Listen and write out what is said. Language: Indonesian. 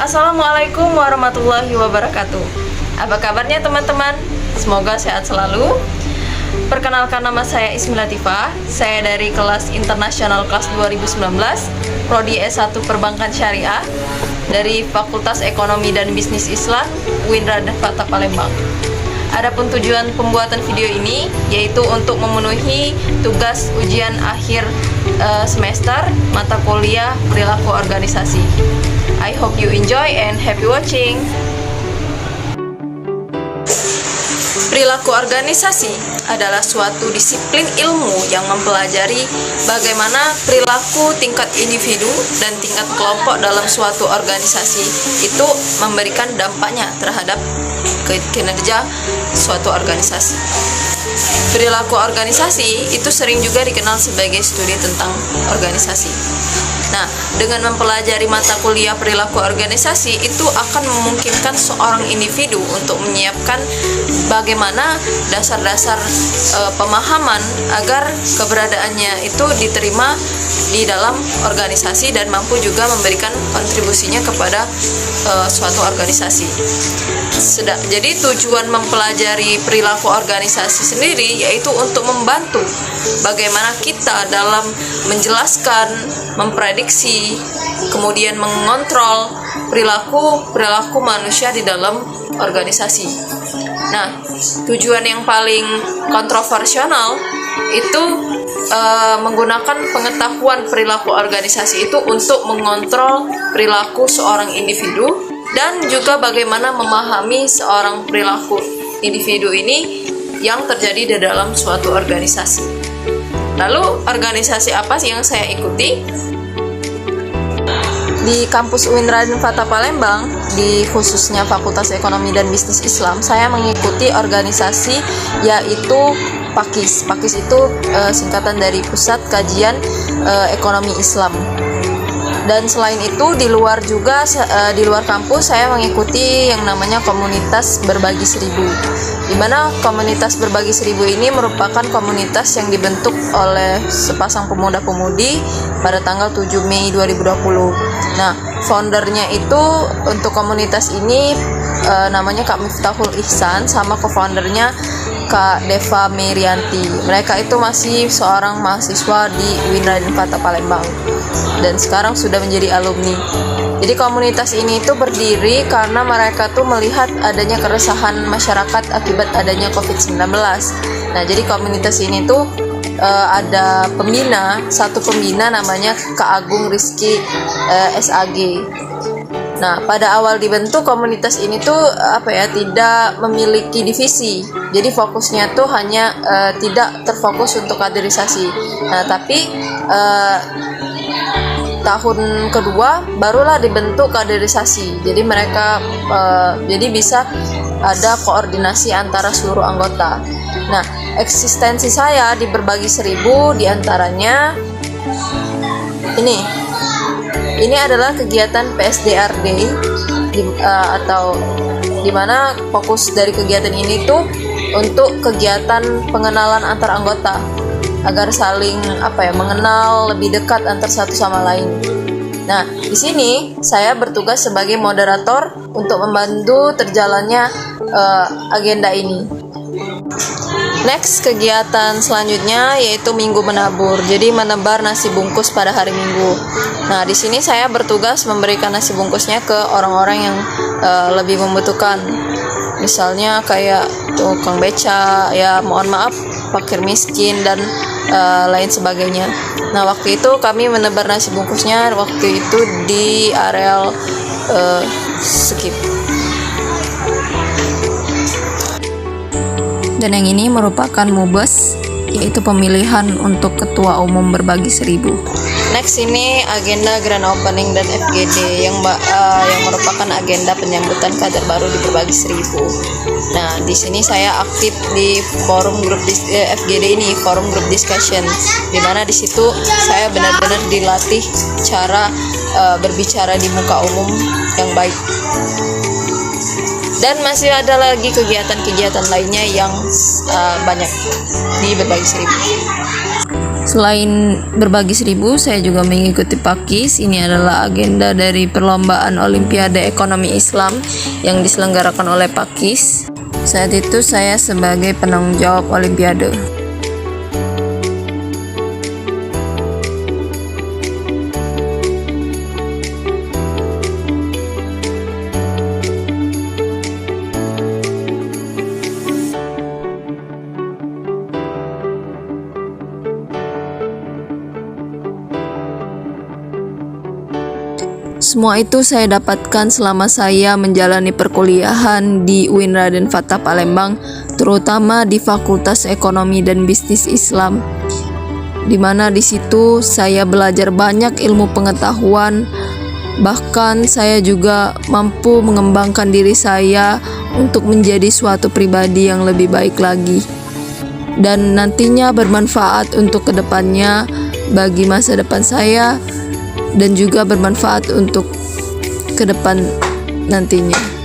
Assalamualaikum warahmatullahi wabarakatuh. Apa kabarnya teman-teman? Semoga sehat selalu. Perkenalkan, nama saya Ismi Latifah. Saya dari kelas internasional kelas 2019, Prodi S1 Perbankan Syariah dari Fakultas Ekonomi dan Bisnis Islam UIN Raden Fatah Palembang. Adapun tujuan pembuatan video ini yaitu untuk memenuhi tugas ujian akhir semester mata kuliah perilaku organisasi. I hope you enjoy and happy watching. Perilaku organisasi adalah suatu disiplin ilmu yang mempelajari bagaimana perilaku tingkat individu dan tingkat kelompok dalam suatu organisasi itu memberikan dampaknya terhadap kinerja suatu organisasi. Perilaku organisasi itu sering juga dikenal sebagai studi tentang organisasi. Nah, dengan mempelajari mata kuliah perilaku organisasi itu akan memungkinkan seorang individu untuk menyiapkan bagaimana dasar-dasar pemahaman agar keberadaannya itu diterima di dalam organisasi dan mampu juga memberikan kontribusinya kepada suatu organisasi. Jadi tujuan mempelajari perilaku organisasi sendiri yaitu untuk membantu bagaimana kita dalam menjelaskan, memprediksi, kemudian mengontrol perilaku manusia di dalam organisasi. Nah, tujuan yang paling kontroversial itu menggunakan pengetahuan perilaku organisasi itu untuk mengontrol perilaku seorang individu dan juga bagaimana memahami seorang perilaku individu ini yang terjadi di dalam suatu organisasi. Lalu organisasi apa sih yang saya ikuti? Di kampus UIN Raden Fatah Palembang, di khususnya Fakultas Ekonomi dan Bisnis Islam, saya mengikuti organisasi yaitu PAKIS. PAKIS itu singkatan dari Pusat Kajian Ekonomi Islam. Dan selain itu di luar kampus saya mengikuti yang namanya komunitas Berbagi Seribu, di mana komunitas Berbagi Seribu ini merupakan komunitas yang dibentuk oleh sepasang pemuda-pemudi pada tanggal 7 Mei 2020. Nah, foundernya itu untuk komunitas ini namanya Kak Miftahul Ihsan, sama co-foundernya Kak Deva Merianti. Mereka itu masih seorang mahasiswa di UIN Raden Fatah Palembang dan sekarang sudah menjadi alumni. Jadi komunitas ini itu berdiri karena mereka tuh melihat adanya keresahan masyarakat akibat adanya COVID-19. Nah, jadi komunitas ini tuh ada satu pembina namanya Kak Agung Rizky SAG. Nah, pada awal dibentuk komunitas ini tuh tidak memiliki divisi. Jadi fokusnya tuh hanya tidak terfokus untuk kaderisasi. Nah, tapi tahun kedua barulah dibentuk kaderisasi. Jadi mereka jadi bisa ada koordinasi antara seluruh anggota. Nah, eksistensi saya di Berbagi Seribu diantaranya ini adalah kegiatan PSDRD atau dimana fokus dari kegiatan ini tuh untuk kegiatan pengenalan antar anggota agar saling mengenal lebih dekat antar satu sama lain. Nah, di sini saya bertugas sebagai moderator untuk membantu terjalannya agenda ini. Next, kegiatan selanjutnya yaitu Minggu Menabur. Jadi menebar nasi bungkus pada hari Minggu. Nah, di sini saya bertugas memberikan nasi bungkusnya ke orang-orang yang lebih membutuhkan. Misalnya kayak tukang beca, ya mohon maaf, fakir miskin dan lain sebagainya. Nah, waktu itu kami menebar nasi bungkusnya waktu itu di areal Skip. Dan yang ini merupakan MUBES, yaitu pemilihan untuk Ketua Umum Berbagi Seribu. Next, ini agenda Grand Opening dan FGD yang merupakan agenda penyambutan kader baru di Berbagi Seribu. Nah, di sini saya aktif di forum grup FGD ini, forum group discussion, di mana di situ saya benar-benar dilatih cara berbicara di muka umum yang baik. Dan masih ada lagi kegiatan-kegiatan lainnya yang banyak di Berbagi Seribu. Selain berbagi 1000, saya juga mengikuti PAKIS. Ini adalah agenda dari perlombaan Olimpiade Ekonomi Islam yang diselenggarakan oleh PAKIS. Saat itu saya sebagai penanggung jawab Olimpiade. Semua itu saya dapatkan selama saya menjalani perkuliahan di UIN Raden Fatah Palembang, terutama di Fakultas Ekonomi dan Bisnis Islam, di mana di situ saya belajar banyak ilmu pengetahuan. Bahkan saya juga mampu mengembangkan diri saya untuk menjadi suatu pribadi yang lebih baik lagi, dan nantinya bermanfaat untuk kedepannya bagi masa depan saya, dan juga bermanfaat untuk ke depan nantinya.